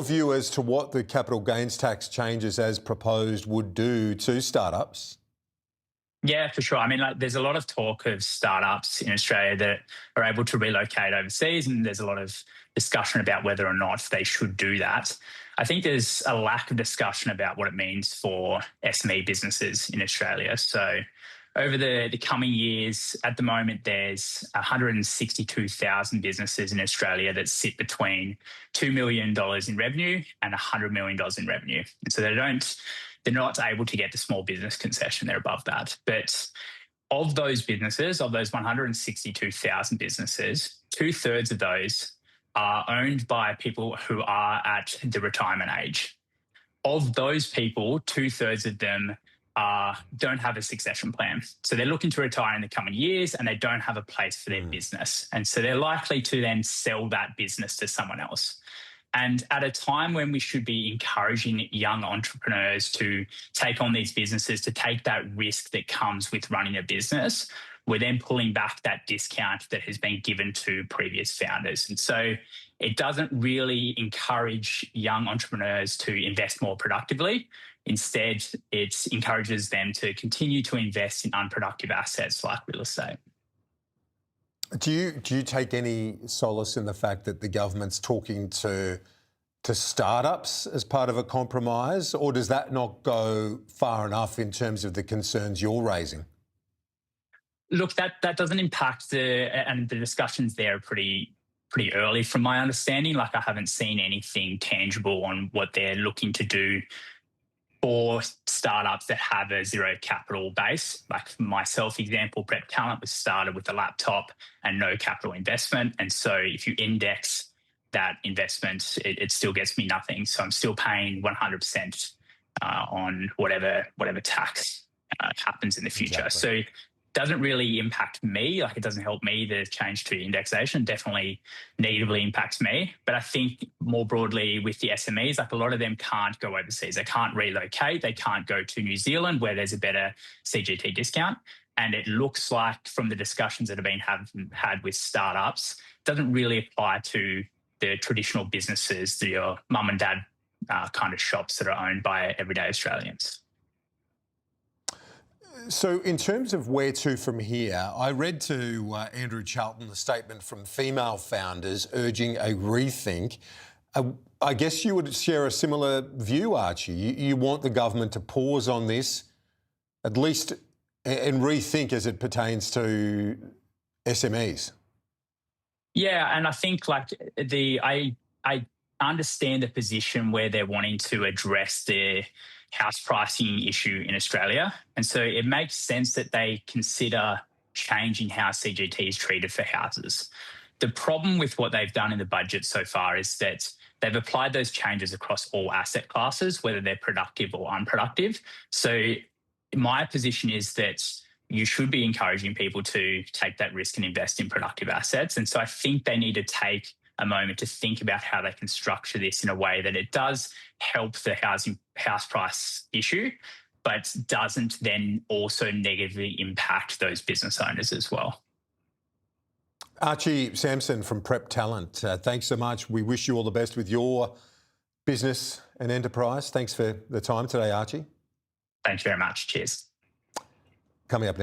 View as to what the capital gains tax changes as proposed would do to startups? Yeah, for sure. I mean, there's a lot of talk of startups in Australia that are able to relocate overseas, and there's a lot of discussion about whether or not they should do that. I think there's a lack of discussion about what it means for SME businesses in Australia. So, over the coming years, at the moment, there's 162,000 businesses in Australia that sit between $2 million in revenue and $100 million in revenue. And so they're not able to get the small business concession. They're above that. But of those businesses, of those 162,000 businesses, 2/3 of those are owned by people who are at the retirement age. Of those people, 2/3 of them don't have a succession plan. So they're looking to retire in the coming years and they don't have a place for their business. And so they're likely to then sell that business to someone else. And at a time when we should be encouraging young entrepreneurs to take on these businesses, to take that risk that comes with running a business, we're then pulling back that discount that has been given to previous founders. And so it doesn't really encourage young entrepreneurs to invest more productively. Instead, it encourages them to continue to invest in unproductive assets like real estate. Do you take any solace in the fact that the government's talking to startups as part of a compromise, or does that not go far enough in terms of the concerns you're raising? Look, that doesn't impact and the discussions there are pretty early from my understanding. Like, I haven't seen anything tangible on what they're looking to do for startups that have a zero capital base. Like myself, example, Prep Talent was started with a laptop and no capital investment. And so if you index that investment, it still gets me nothing. So I'm still paying 100% on whatever tax happens in the future. Exactly. So it doesn't really impact me. Like, it doesn't help me. The change to indexation definitely negatively impacts me. But I think more broadly with the SMEs, like, a lot of them can't go overseas. They can't relocate. They can't go to New Zealand where there's a better CGT discount. And it looks like from the discussions that have been had with startups, it doesn't really apply to the traditional businesses, your mum and dad kind of shops that are owned by everyday Australians. So in terms of where to from here, I read to Andrew Charlton a statement from female founders urging a rethink. I guess you would share a similar view, Archie. You want the government to pause on this, at least, and rethink as it pertains to SMEs. Yeah, and I think I understand the position where they're wanting to address the house pricing issue in Australia. And so it makes sense that they consider changing how CGT is treated for houses. The problem with what they've done in the budget so far is that they've applied those changes across all asset classes, whether they're productive or unproductive. So my position is that you should be encouraging people to take that risk and invest in productive assets. And so I think they need to take a moment to think about how they can structure this in a way that it does help the house price issue, but doesn't then also negatively impact those business owners as well. Archie Sampson from Prep Talent, thanks so much. We wish you all the best with your business and enterprise. Thanks for the time today, Archie. Thanks very much. Cheers. Coming up